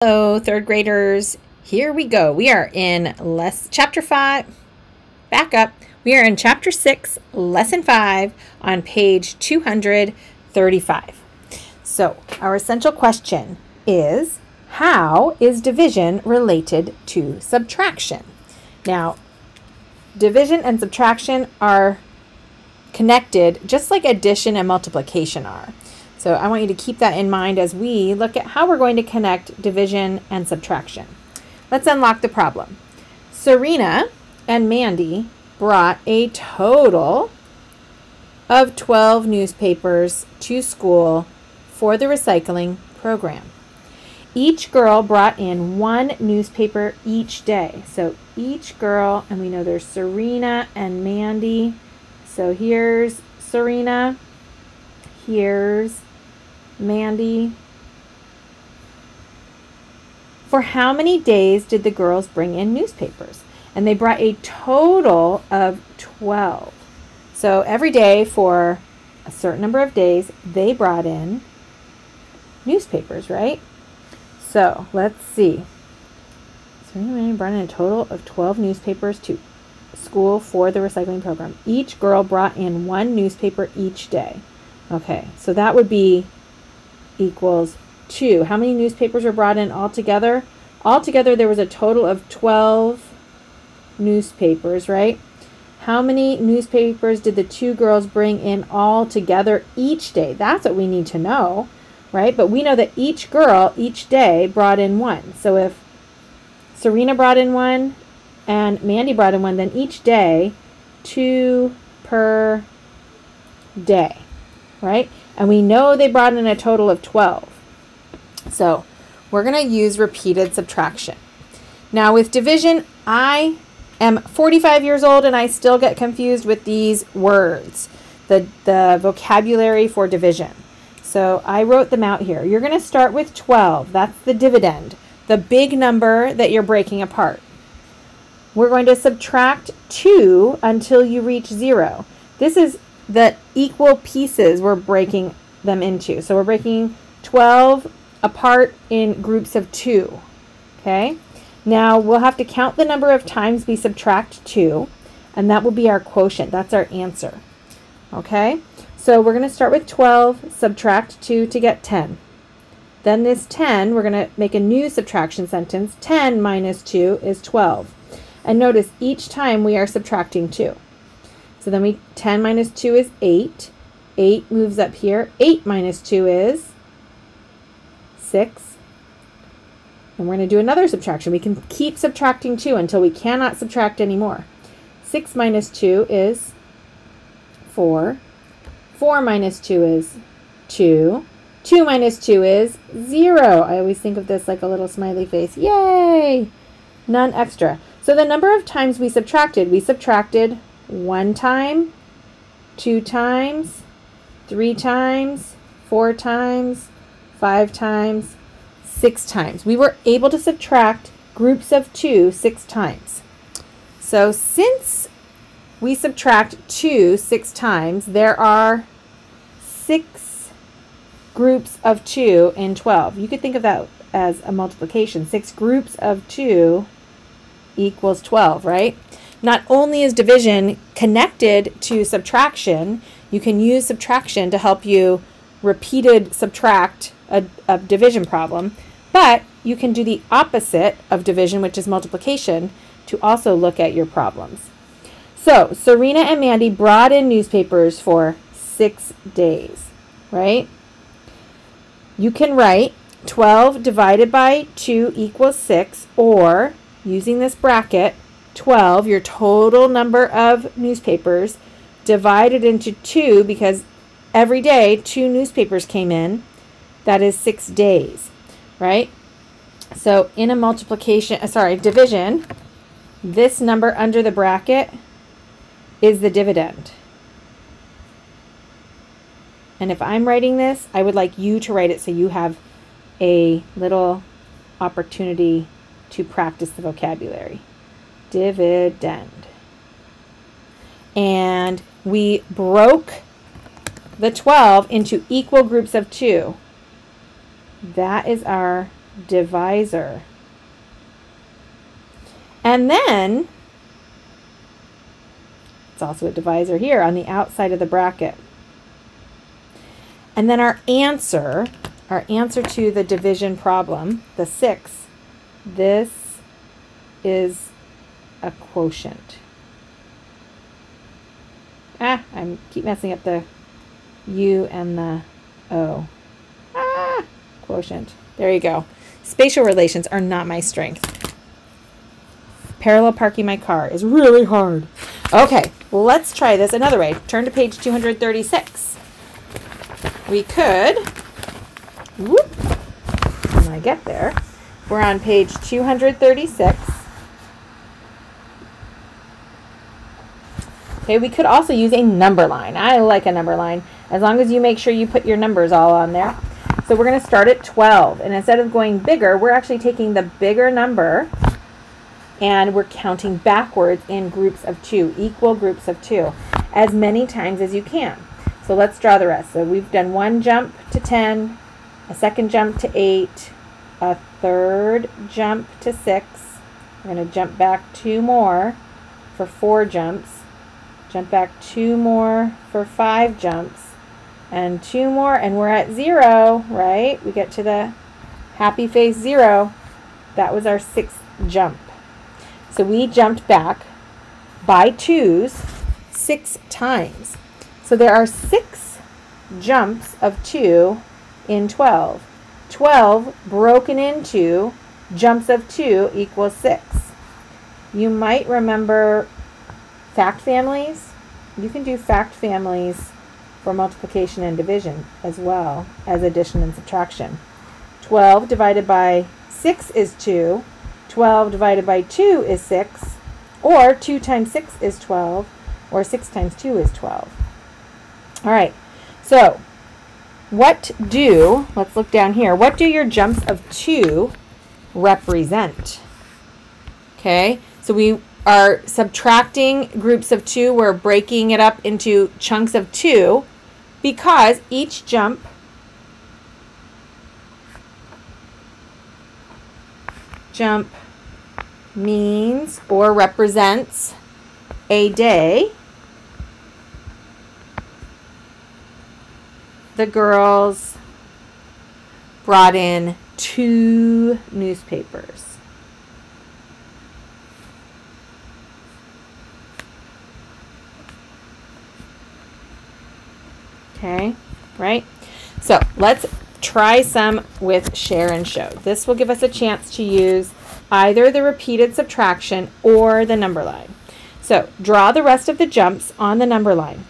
Hello, third graders. Here we go. We are in chapter 5. Back up. We are in chapter 6, lesson 5 on page 235. So, our essential question is, how is division related to subtraction? Now, division and subtraction are connected just like addition and multiplication are. So I want you to keep that in mind as we look at how we're going to connect division and subtraction. Let's unlock the problem. Serena and Mandy brought a total of 12 newspapers to school for the recycling program. Each girl brought in one newspaper each day. So each girl, and we know there's Serena and Mandy. So here's Serena, here's Mandy. For how many days did the girls bring in newspapers? And they brought a total of 12. So every day for a certain number of days, they brought in newspapers, right? So let's see. Serena and Mandy brought in a total of 12 newspapers to school for the recycling program. Each girl brought in one newspaper each day. Okay, so that would be equals 2. How many newspapers were brought in altogether? Altogether, there was a total of 12 newspapers, right? How many newspapers did the two girls bring in all together each day? That's what we need to know, right? But we know that each girl each day brought in one. So if Serena brought in one and Mandy brought in one, then each day, 2 per day, right? And we know they brought in a total of 12. So we're going to use repeated subtraction. Now with division, I am 45 years old and I still get confused with these words, the vocabulary for division. So I wrote them out here. You're going to start with 12. That's the dividend, the big number that you're breaking apart. We're going to subtract 2 until you reach 0. This is the equal pieces we're breaking them into. So we're breaking 12 apart in groups of 2. Okay? Now we'll have to count the number of times we subtract 2, and that will be our quotient. That's our answer. Okay? So we're going to start with 12, subtract 2 to get 10. Then this 10, we're going to make a new subtraction sentence. 10 minus 2 is 12. And notice each time we are subtracting 2. So then 10 minus 2 is 8. 8 moves up here. 8 minus 2 is 6. And we're going to do another subtraction. We can keep subtracting 2 until we cannot subtract anymore. 6 minus 2 is 4. 4 minus 2 is 2. 2 minus 2 is 0. I always think of this like a little smiley face. Yay! None extra. So the number of times we subtracted 1 time, 2 times, 3 times, 4 times, 5 times, 6 times. We were able to subtract groups of 2 6 times. So since we subtract 2 6 times, there are 6 groups of 2 in 12. You could think of that as a multiplication. 6 groups of 2 equals 12, right? Not only is division connected to subtraction, you can use subtraction to help you repeated subtract a division problem, but you can do the opposite of division, which is multiplication, to also look at your problems. So Serena and Mandy brought in newspapers for 6 days, right? You can write 12 divided by 2 equals 6, or using this bracket, 12, your total number of newspapers, divided into 2, because every day 2 newspapers came in. That is 6 days, right? So in a division, this number under the bracket is the dividend. And if I'm writing this, I would like you to write it so you have a little opportunity to practice the vocabulary. Dividend. And we broke the 12 into equal groups of 2. That is our divisor. And then, it's also a divisor here on the outside of the bracket. And then our answer to the division problem, the 6, this is a quotient. I keep messing up the U and the O. Quotient. There you go. Spatial relations are not my strength. Parallel parking my car is really hard. Okay, well, let's try this another way. Turn to page 236. We could, whoop, when I get there, we're on page 236. Okay, we could also use a number line. I like a number line, as long as you make sure you put your numbers all on there. So we're going to start at 12, and instead of going bigger, we're actually taking the bigger number, and we're counting backwards in groups of 2, equal groups of 2, as many times as you can. So let's draw the rest. So we've done one jump to 10, a second jump to 8, a third jump to 6. We're going to jump back 2 more for 4 jumps, jump back 2 more for 5 jumps, and 2 more, and we're at 0, right? We get to the happy face 0. That was our 6th jump. So we jumped back by 2s 6 times. So there are 6 jumps of 2 in 12. 12 broken into jumps of 2 equals 6. You might remember fact families. You can do fact families for multiplication and division as well as addition and subtraction. 12 divided by 6 is 2. 12 divided by 2 is 6. Or 2 times 6 is 12. Or 6 times 2 is 12. All right, so let's look down here. What do your jumps of 2 represent? Okay, so we are subtracting groups of 2. We're breaking it up into chunks of 2 because each jump means or represents a day. The girls brought in 2 newspapers. Okay, right? So let's try some with share and show. This will give us a chance to use either the repeated subtraction or the number line. So draw the rest of the jumps on the number line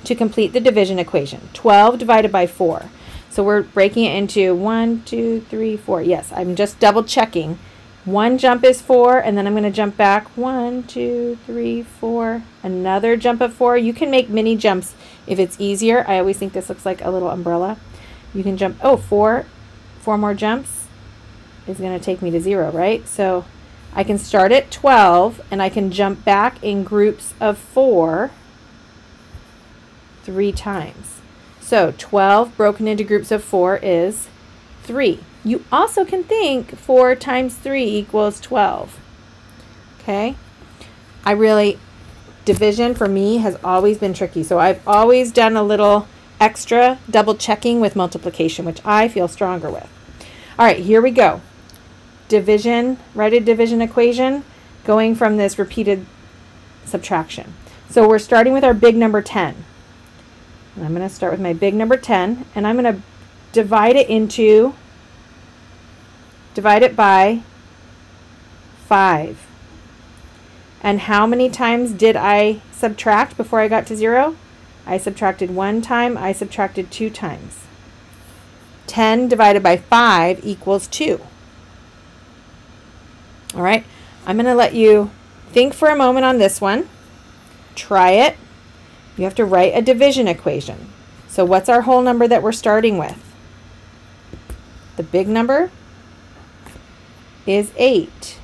to complete the division equation. 12 divided by 4. So we're breaking it into 1, 2, 3, 4. Yes, I'm just double checking. One jump is 4, and then I'm going to jump back 1, 2, 3, 4. Another jump of 4. You can make mini jumps if it's easier. I always think this looks like a little umbrella. You can jump, 4 more jumps is going to take me to 0, right? So I can start at 12, and I can jump back in groups of 4 3 times. So 12 broken into groups of 4 is 3. You also can think 4 times 3 equals 12. Okay? Division for me has always been tricky. So I've always done a little extra double checking with multiplication, which I feel stronger with. All right, here we go. Division, write a division equation going from this repeated subtraction. So we're starting with our big number 10. And I'm going to start with my big number 10, and I'm going to divide it by 5. And how many times did I subtract before I got to 0? I subtracted 1 time, I subtracted 2 times. 10 divided by 5 equals 2. All right, I'm going to let you think for a moment on this one. Try it. You have to write a division equation. So what's our whole number that we're starting with? The big number is 8.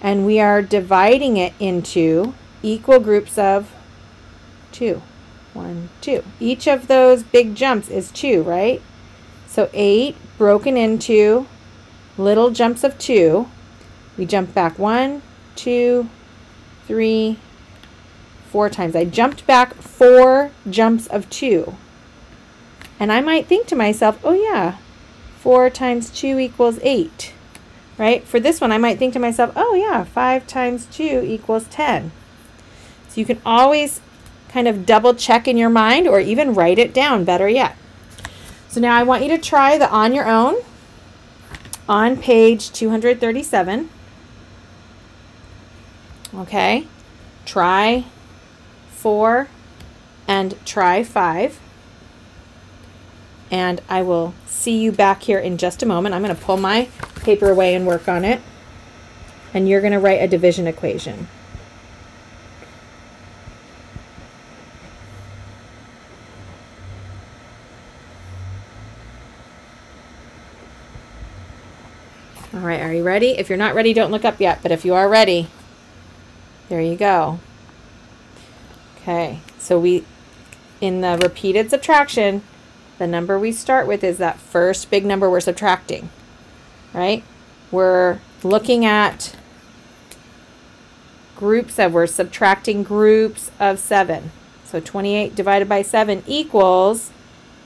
And we are dividing it into equal groups of 2. 1, 2. Each of those big jumps is 2, right? So 8 broken into little jumps of 2. We jump back 1, 2, 3, 4 times. I jumped back 4 jumps of 2. And I might think to myself, oh yeah, 4 times 2 equals 8. Right? For this one, I might think to myself, oh yeah, 5 times 2 equals 10. So you can always kind of double check in your mind or even write it down, better yet. So now I want you to try the on your own on page 237. Okay, try 4 and try 5. And I will see you back here in just a moment. I'm going to pull my paper away and work on it. And you're going to write a division equation. All right, are you ready? If you're not ready, don't look up yet. But if you are ready, there you go. Okay, so in the repeated subtraction, the number we start with is that first big number we're subtracting, right? We're looking at we're subtracting groups of 7. So 28 divided by 7 equals,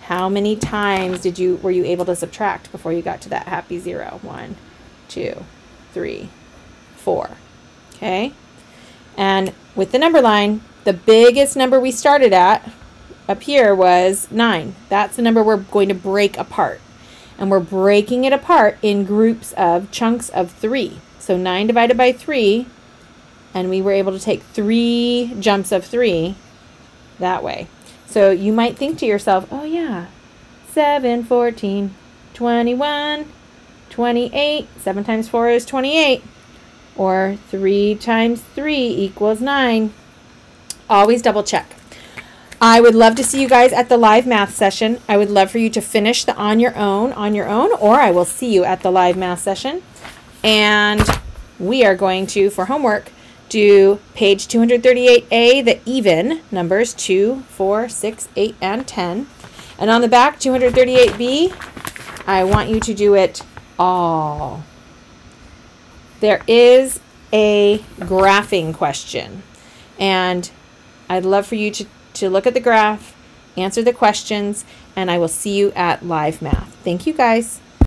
how many times were you able to subtract before you got to that happy 0? 1, 2, 3, 4. Okay? And with the number line, the biggest number we started at up here was 9. That's the number we're going to break apart. And we're breaking it apart in groups of chunks of 3. So 9 divided by 3, and we were able to take 3 jumps of 3 that way. So you might think to yourself, oh yeah, 7, 14, 21, 28. 7 times 4 is 28. Or 3 times 3 equals 9. Always double check. I would love to see you guys at the live math session. I would love for you to finish the on your own, or I will see you at the live math session. And we are going to, for homework, do page 238A, the even numbers 2, 4, 6, 8, and 10. And on the back, 238B, I want you to do it all. There is a graphing question, and I'd love for you to look at the graph, answer the questions, and I will see you at live math. Thank you, guys.